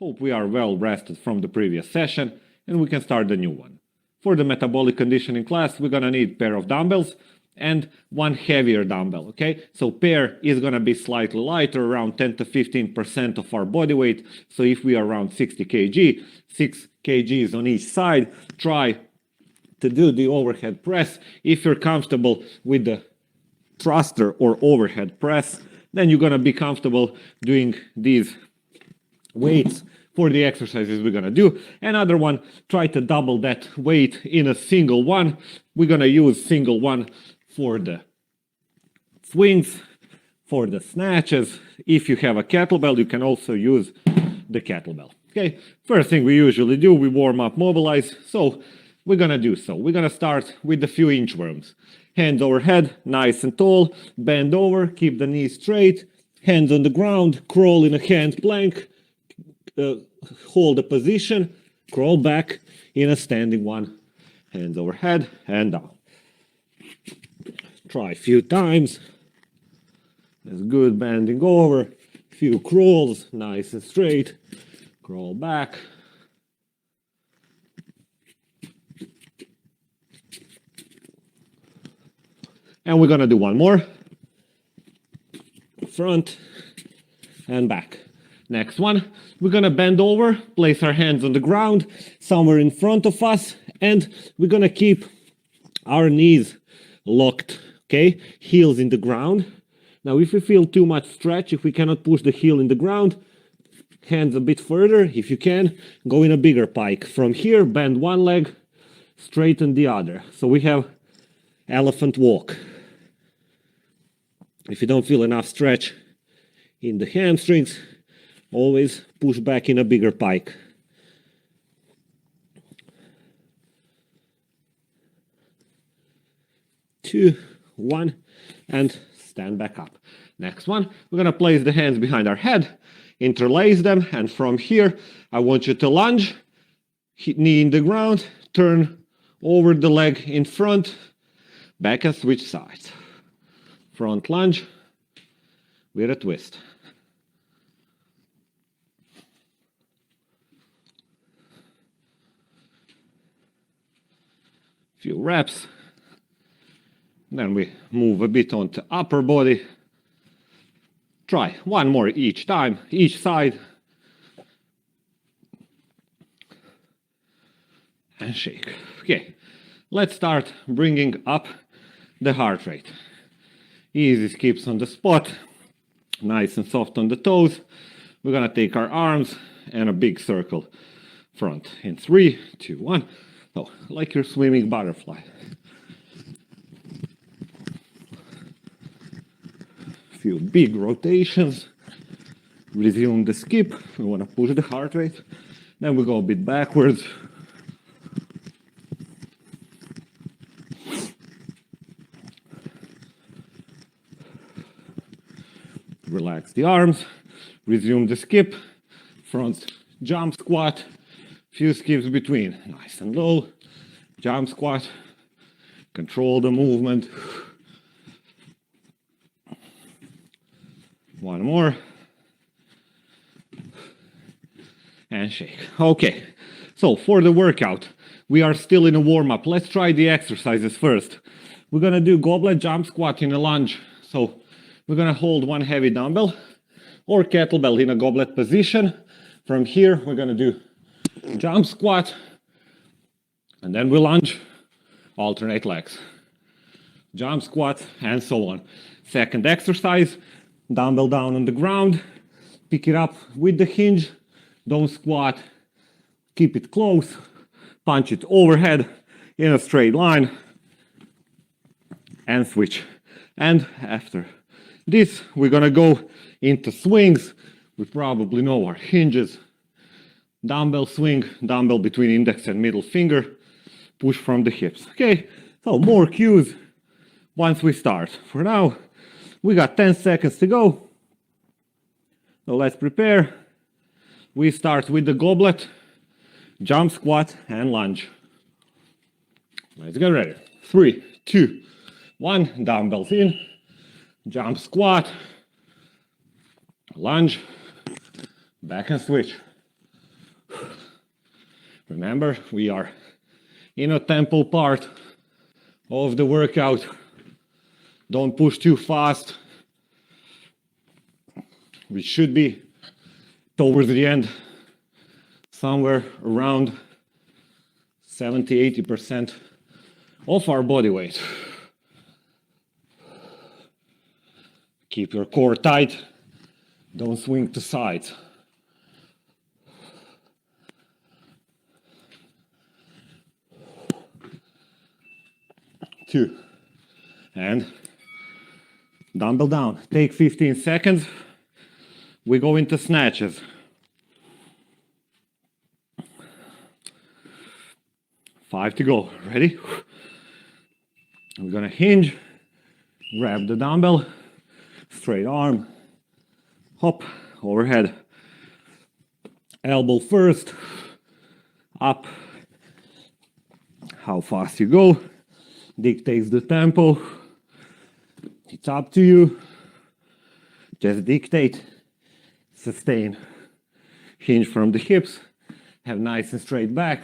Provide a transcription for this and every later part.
Hope we are well rested from the previous session and we can start the new one. For the metabolic conditioning class, we're gonna need a pair of dumbbells and one heavier dumbbell, okay? So pair is gonna be slightly lighter, around 10 to 15% of our body weight. So if we are around 60 kg, 6 kgs on each side, try to do the overhead press. If you're comfortable with the thruster or overhead press, then you're gonna be comfortable doing these weights for the exercises we're gonna do. Another one, try to double that weight in a single one. We're gonna use single one for the swings, for the snatches. If you have a kettlebell, you can also use the kettlebell. Okay, first thing we usually do, we warm up, mobilize. So we're gonna do so. We're gonna start with the few inchworms. Hands overhead, nice and tall, bend over, keep the knees straight, hands on the ground, crawl in a hand plank, hold the position, crawl back in a standing one, hands overhead and down. Try a few times. That's good, bending over, few crawls, nice and straight, crawl back. And we're gonna do one more. Front and back. Next one, we're gonna bend over, place our hands on the ground, somewhere in front of us, and we're gonna keep our knees locked, okay? Heels in the ground. Now, if we feel too much stretch, if we cannot push the heel in the ground, hands a bit further, if you can, go in a bigger pike. From here, bend one leg, straighten the other. So we have elephant walk. If you don't feel enough stretch in the hamstrings, always push back in a bigger pike. Two, one, and stand back up. Next one, we're gonna place the hands behind our head, interlace them, and from here, I want you to lunge, knee in the ground, turn over the leg in front, back and switch sides. Front lunge with a twist. Few reps. Then we move a bit onto upper body. Try one more each time, each side. And shake. Okay, let's start bringing up the heart rate. Easy skips on the spot, nice and soft on the toes. We're gonna take our arms and a big circle front in 3, 2, 1. So, like you're swimming butterfly. Few big rotations. Resume the skip. We want to push the heart rate. Then we go a bit backwards. Relax the arms. Resume the skip. Front jump squat. Few skips between, nice and low, jump squat, control the movement. One more, and shake. Okay, so for the workout, we are still in a warm-up. Let's try the exercises first. We're gonna do goblet jump squat in a lunge. So we're gonna hold one heavy dumbbell or kettlebell in a goblet position. From here, we're gonna do jump squat, and then we lunge, alternate legs. Jump squat, and so on. Second exercise, dumbbell down on the ground, pick it up with the hinge, don't squat, keep it close, punch it overhead in a straight line, and switch. And after this, we're gonna go into swings. We probably know our hinges. Dumbbell swing, dumbbell between index and middle finger, push from the hips. Okay, so more cues once we start. For now, we got 10 seconds to go. So let's prepare. We start with the goblet, jump squat, and lunge. Let's get ready. 3, 2, 1, dumbbells in, jump squat, lunge, back and switch. Remember, we are in a tempo part of the workout. Don't push too fast. We should be towards the end, somewhere around 70–80% of our body weight. Keep your core tight. Don't swing to sides. Two. And dumbbell down. Take 15 seconds. We go into snatches. 5 to go. Ready? We're gonna hinge, grab the dumbbell, straight arm, hop, overhead. Elbow first, up. How fast you go dictates the tempo. It's up to you. Just dictate, sustain. Hinge from the hips, have nice and straight back.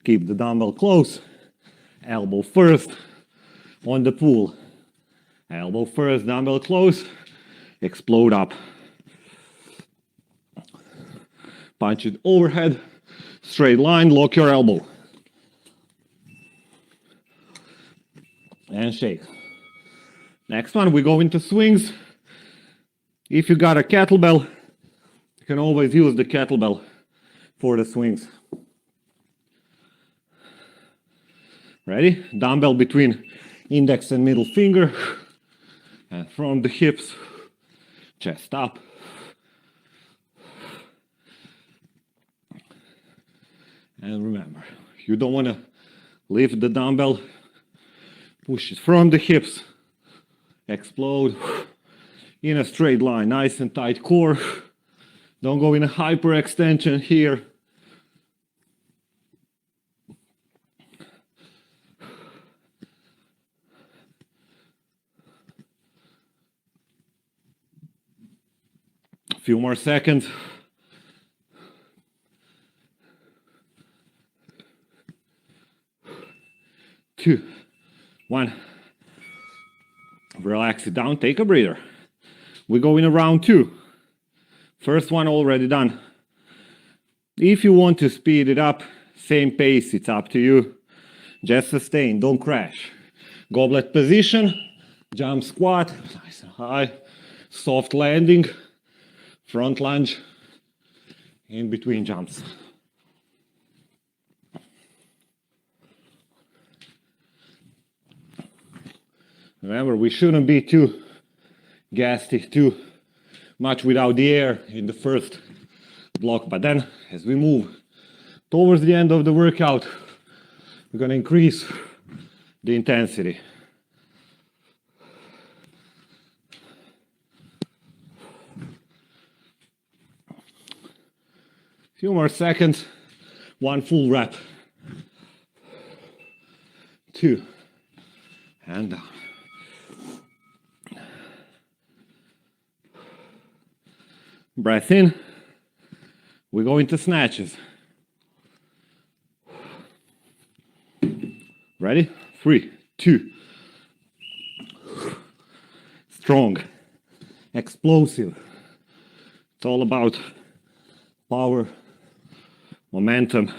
Keep the dumbbell close. Elbow first on the pull. Elbow first, dumbbell close. Explode up. Punch it overhead. Straight line, lock your elbow. And shake. Next one, we go into swings. If you got a kettlebell, you can always use the kettlebell for the swings. Ready? Dumbbell between index and middle finger. And from the hips, chest up. And remember, you don't want to lift the dumbbell. Push it from the hips. Explode in a straight line. Nice and tight core. Don't go in a hyperextension here. Few more seconds. Two, one. Relax it down, take a breather. We go in a round two. First one already done. If you want to speed it up, same pace, it's up to you. Just sustain, don't crash. Goblet position, jump squat, nice and high. Soft landing. Front lunge, in between jumps. Remember, we shouldn't be too gassy, too much without the air in the first block. But then, as we move towards the end of the workout, we're going to increase the intensity. Few more seconds, one full rep. Two, and down. Breath in. We go into snatches. Ready? 3, 2. Strong, explosive. It's all about power, momentum.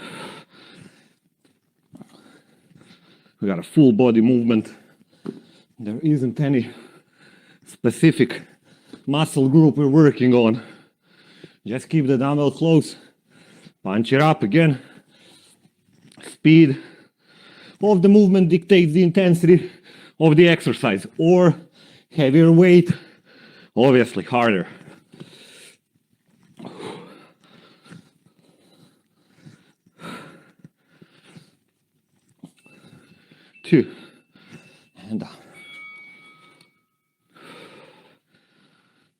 We got a full body movement. There isn't any specific muscle group we're working on. Just keep the dumbbell close. Punch it up again. Speed of the movement dictates the intensity of the exercise. Or heavier weight, obviously harder. Two, and down.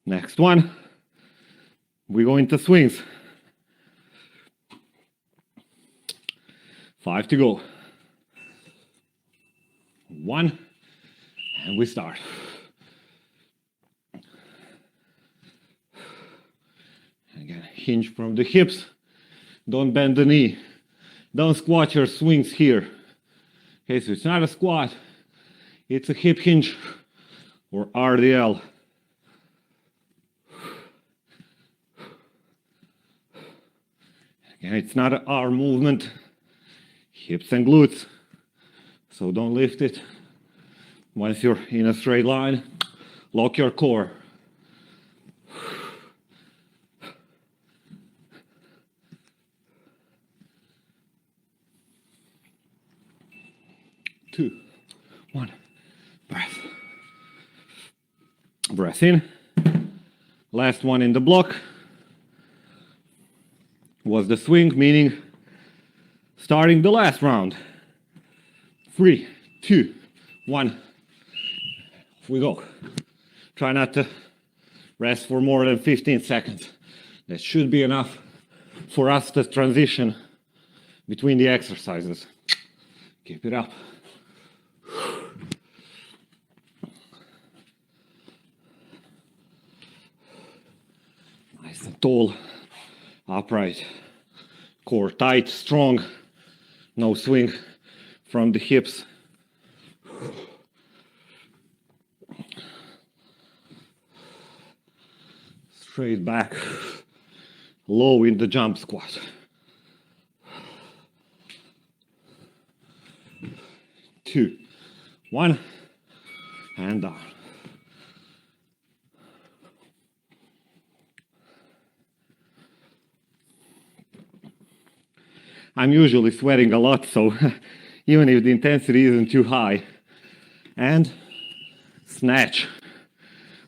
Next one, we go into swings. 5 to go. 1, and we start. Again, hinge from the hips, Don't bend the knee. Don't squat your swings here. Okay, so it's not a squat. It's a hip hinge or RDL. Again, it's not an R movement. Hips and glutes. So don't lift it. Once you're in a straight line, lock your core. Two, one, breath. Breath in. Last one in the block was the swing, meaning starting the last round. 3, 2, 1. Off we go. Try not to rest for more than 15 seconds. That should be enough for us to transition between the exercises. Keep it up. Nice and tall, upright, core tight, strong, no swing from the hips. Straight back, low in the jump squat. 2, 1, and down. I'm usually sweating a lot, so even if the intensity isn't too high. And snatch.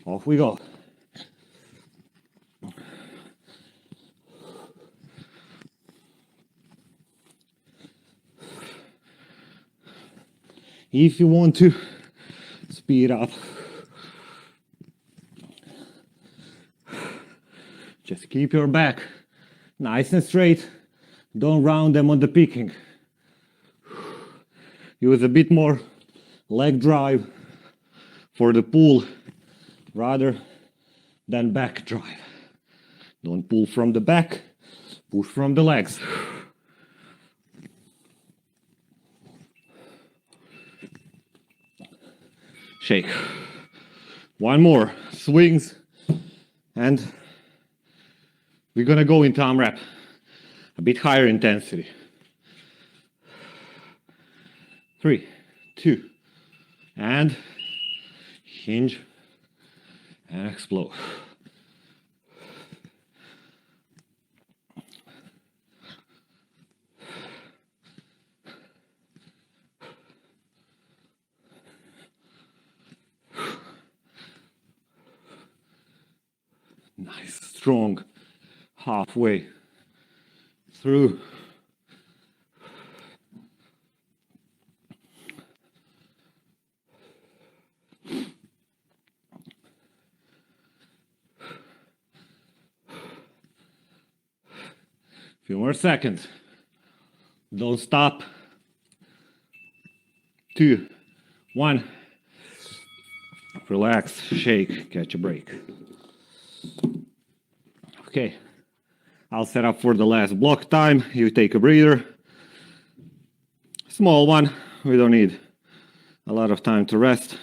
Off we go. If you want to speed up, just keep your back nice and straight. Don't round them on the picking. Use a bit more leg drive for the pull rather than back drive. Don't pull from the back, push from the legs. Shake. One more. Swings. And we're gonna go into AMRAP. A bit higher intensity. 3, 2, and hinge and explode. Nice, strong, halfway through. Few more seconds. Don't stop. 2, 1. Relax, shake, catch a break. Okay. I'll set up for the last block time. You take a breather. Small one. We don't need a lot of time to rest.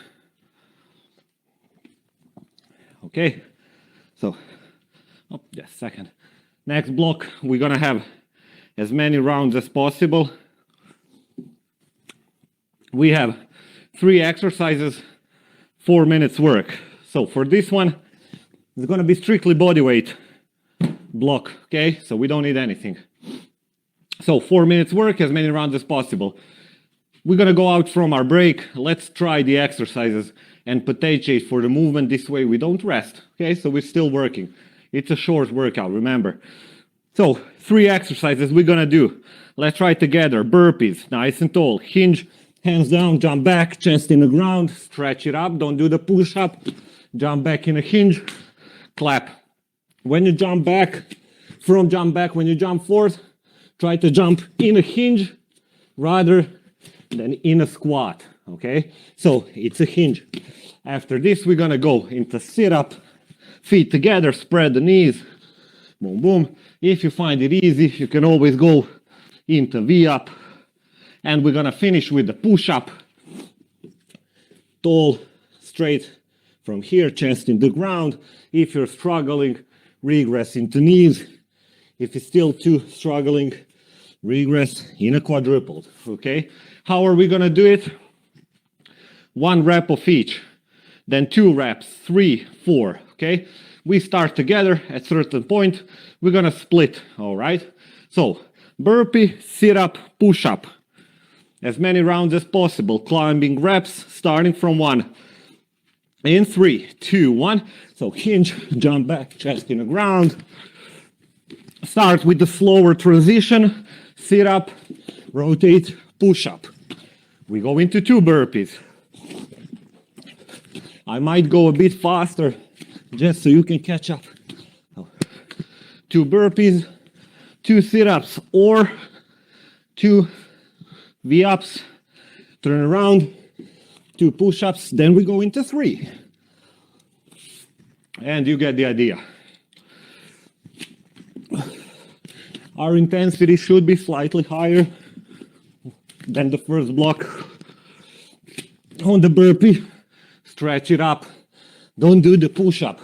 Okay. So, just a second. Next block, we're gonna have as many rounds as possible. We have 3 exercises, 4 minutes work. So for this one, it's gonna be strictly body weight block, okay? So we don't need anything. So 4 minutes work, as many rounds as possible. We're gonna go out from our break. Let's try the exercises and potentiate for the movement. This way we don't rest, okay? So we're still working. It's a short workout, remember. So 3 exercises we're gonna do. Let's try together. Burpees, nice and tall. Hinge, hands down, jump back, chest in the ground, stretch it up, don't do the push up. Jump back in a hinge, clap. When you jump back, when you jump forward, try to jump in a hinge rather than in a squat, okay? So it's a hinge. After this, we're gonna go into sit up, feet together, spread the knees, Boom, boom. If you find it easy, you can always go into V-up. And we're gonna finish with the push-up. Tall, straight from here, chest in the ground. If you're struggling, regress into knees. If you're still too struggling, regress in a quadrupled, okay? How are we gonna do it? 1 rep of each, then 2 reps, 3, 4, okay? We start together at a certain point, we're gonna split, all right? So, burpee, sit up, push up. As many rounds as possible, climbing reps, starting from 1. In 3, 2, 1. So hinge, jump back, chest in the ground. Start with the slower transition, sit up, rotate, push up. We go into 2 burpees. I might go a bit faster, just so you can catch up. 2 burpees, 2 sit-ups, or 2 V-ups, turn around, 2 push-ups, then we go into 3. And you get the idea. Our intensity should be slightly higher than the first block. On the burpee, stretch it up. Don't do the push-up.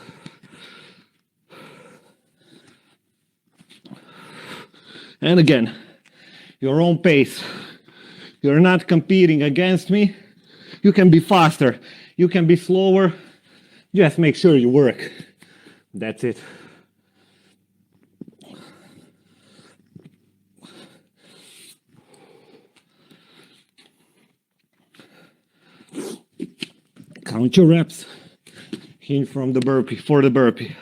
And again, your own pace. You're not competing against me. You can be faster. You can be slower. Just make sure you work. That's it. Count your reps. Hinge from the burpee, for the burpee.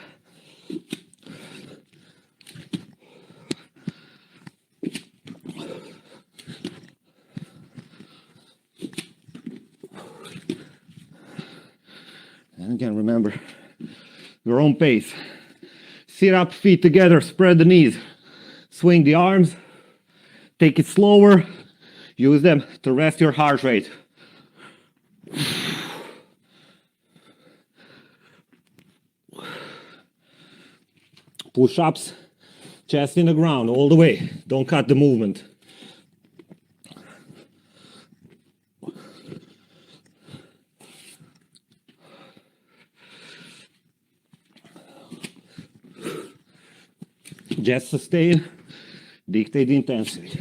And again, remember, your own pace. Sit up, feet together, spread the knees. Swing the arms. Take it slower. Use them to rest your heart rate. Push-ups, chest in the ground all the way. Don't cut the movement. Just sustain, dictate the intensity.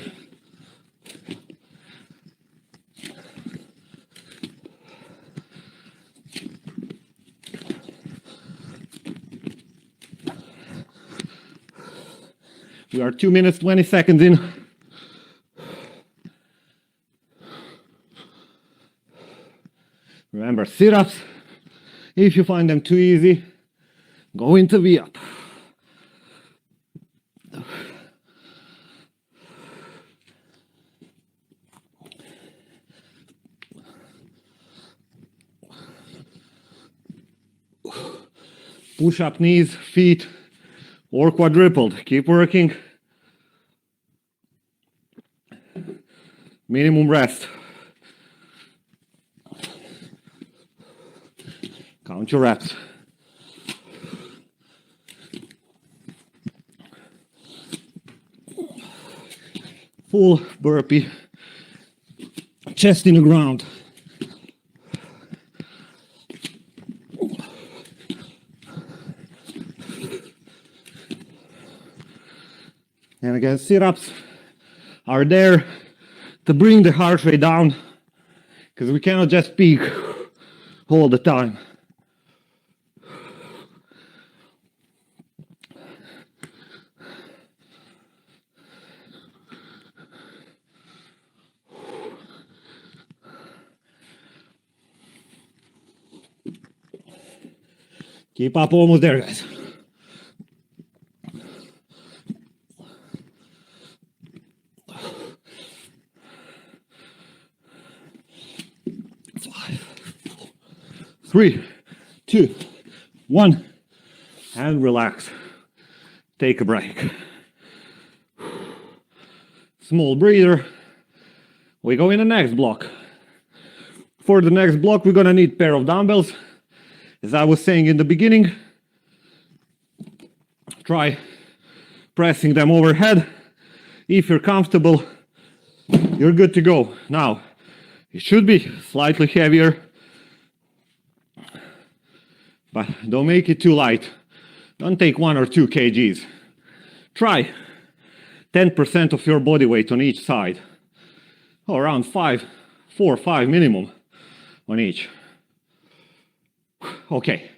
We are 2 minutes, 20 seconds in. Remember, sit-ups. If you find them too easy, go into V-up. Push up knees, feet, or quadrupled. Keep working. Minimum rest. Count your reps. Full burpee. Chest in the ground. And again, sit-ups are there to bring the heart rate down, because we cannot just peak all the time. Keep up, almost there, guys. Three, 2, 1, and relax. Take a break. Small breather. We go in the next block. For the next block, we're gonna need a pair of dumbbells. As I was saying in the beginning, try pressing them overhead. If you're comfortable, you're good to go. Now, it should be slightly heavier, but don't make it too light. Don't take 1 or 2 kgs. Try 10% of your body weight on each side. Or around 4 or 5 minimum on each. Okay.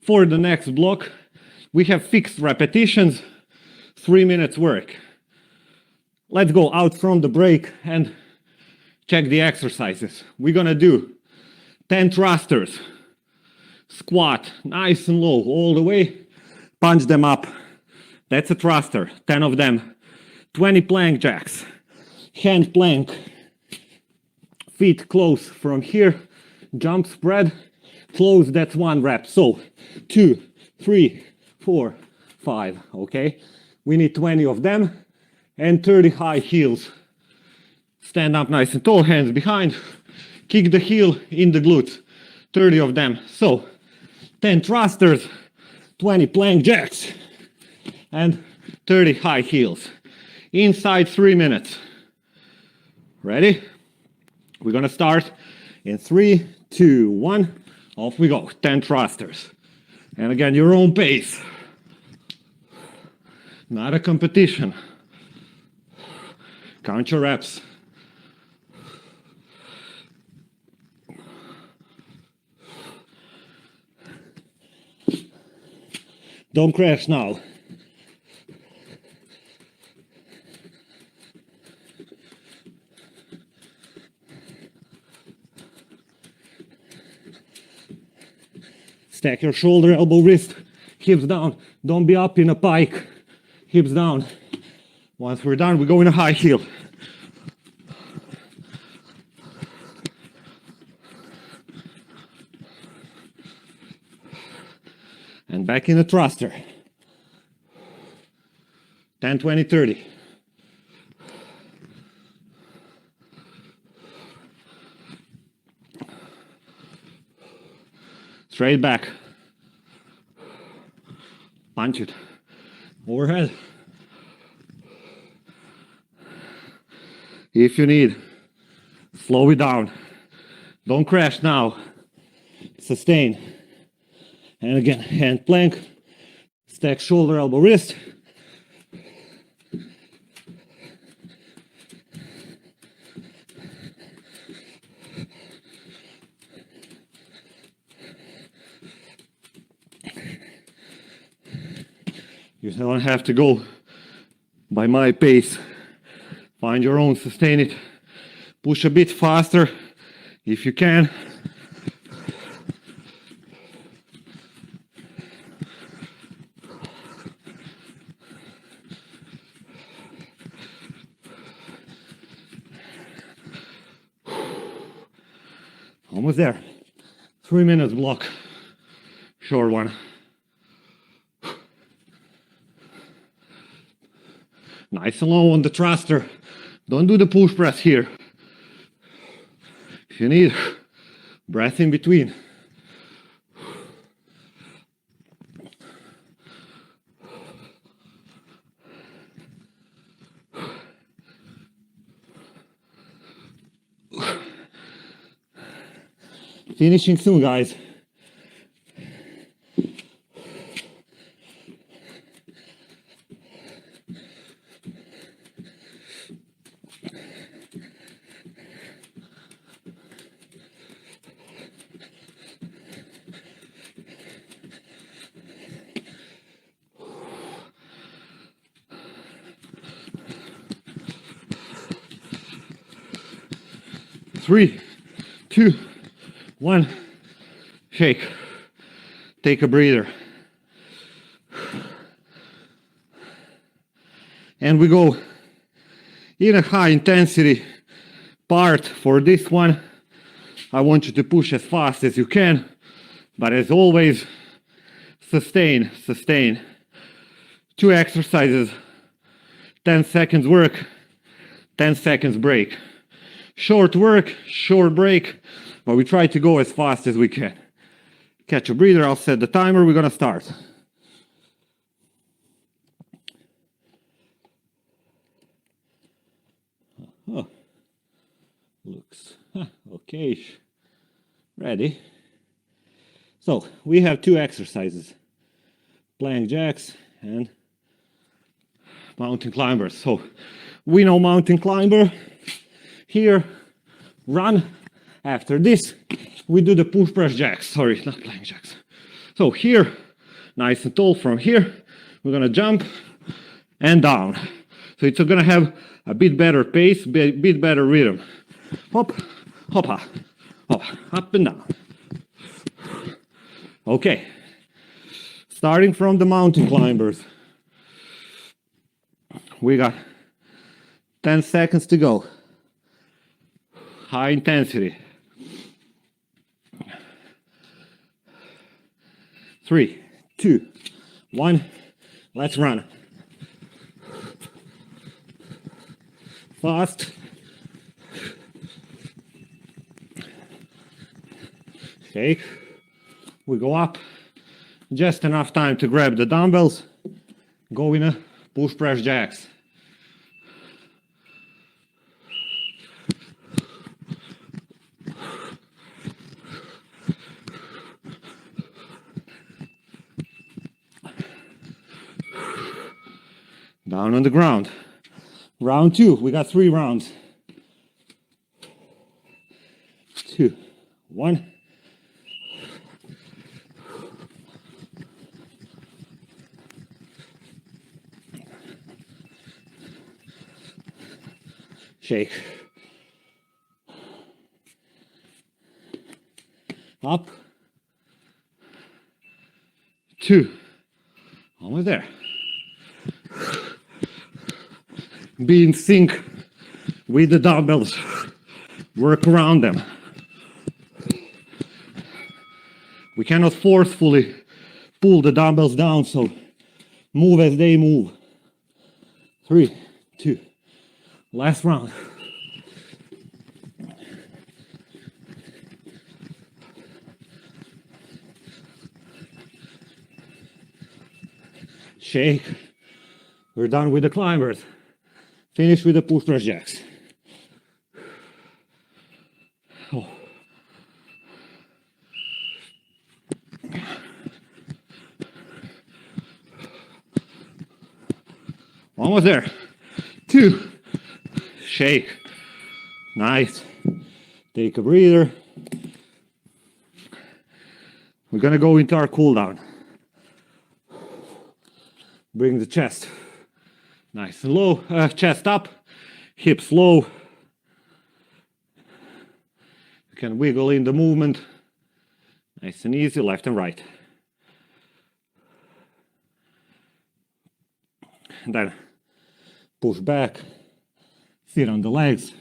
For the next block, we have fixed repetitions, 3 minutes work. Let's go out from the break and check the exercises. We're gonna do 10 thrusters. Squat, nice and low, all the way. Punch them up. That's a thruster, 10 of them. 20 plank jacks. Hand plank. Feet close from here. Jump spread. Close, that's 1 rep. So 2, 3, 4, 5, okay? We need 20 of them and 30 high heels. Stand up nice and tall, hands behind. Kick the heel in the glutes. 30 of them. So 10 thrusters, 20 plank jacks, and 30 high heels. Inside 3 minutes. Ready? We're gonna start in 3, 2, 1. Off we go. 10 thrusters. And again, your own pace. Not a competition. Count your reps. Don't crash now. Stack your shoulder, elbow, wrist, hips down. Don't be up in a pike. Hips down. Once we're done, we go in a high heel. And back in the thruster. 10, 20, 30. Straight back. Punch it. Overhead. If you need, slow it down. Don't crash now. Sustain. And again, hand plank. Stack shoulder, elbow, wrist. You don't have to go by my pace. Find your own, sustain it. Push a bit faster if you can. Almost there. 3 minutes block. Short one. Nice and low on the thruster. Don't do the push press here. If you need, breath in between. Finishing soon, guys. Three, 2, 1, shake. Take a breather. And we go in a high intensity part for this one. I want you to push as fast as you can, but as always, sustain, sustain. 2 exercises, 10 seconds work, 10 seconds break. Short work, short break, but we try to go as fast as we can. Catch a breather, I'll set the timer, we're gonna start. Oh, looks okay. Ready. So we have two exercises, plank jacks and mountain climbers. So we know mountain climber. Here, run. After this, we do the push press jacks. Sorry, not plank jacks. So here, nice and tall from here, we're gonna jump and down. So it's gonna have a bit better pace, bit better rhythm. Hop, hoppa, hop, up and down. Okay, starting from the mountain climbers. We got 10 seconds to go. High intensity. 3, 2, 1, let's run. Fast. Shake. We go up. Just enough time to grab the dumbbells. Go in a push press jacks. Down on the ground. Round 2. We got 3 rounds. 2, 1. Shake. Up. 2. Almost there. Be in sync with the dumbbells. Work around them. We cannot forcefully pull the dumbbells down, so move as they move. 3, 2, last round. Shake. We're done with the climbers. Finish with the push press jacks. Oh. Almost there. 2. Shake. Nice. Take a breather. We're gonna go into our cool down. Bring the chest nice and low, chest up, hips low. You can wiggle in the movement. Nice and easy, left and right. And then push back, sit on the legs.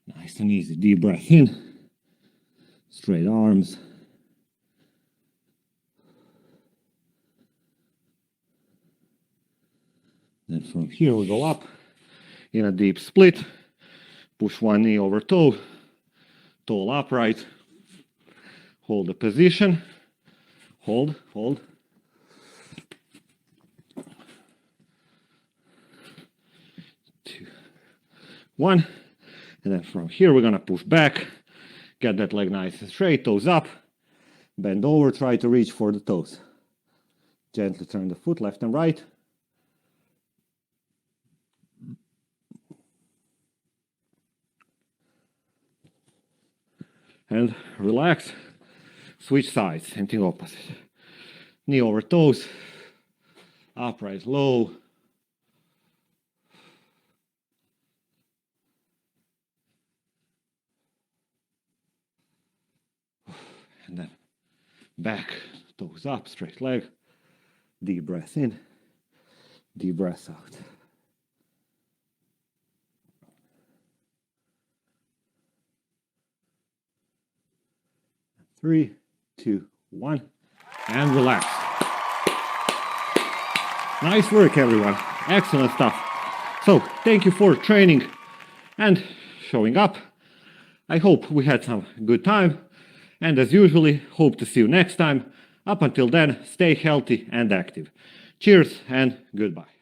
Nice and easy, deep breath in, straight arms. Then from here we go up in a deep split, push one knee over toe, tall upright, hold the position, hold, 2, 1, and then from here we're gonna push back, get that leg nice and straight, toes up, bend over, try to reach for the toes. Gently turn the foot left and right. And relax, switch sides, same thing opposite. Knee over toes, upright low. And then back, toes up, straight leg, deep breath in, deep breath out. 3, 2, 1, and relax. Nice work, everyone. Excellent stuff. So, thank you for training and showing up. I hope we had some good time. And as usually, hope to see you next time. Up until then, stay healthy and active. Cheers and goodbye.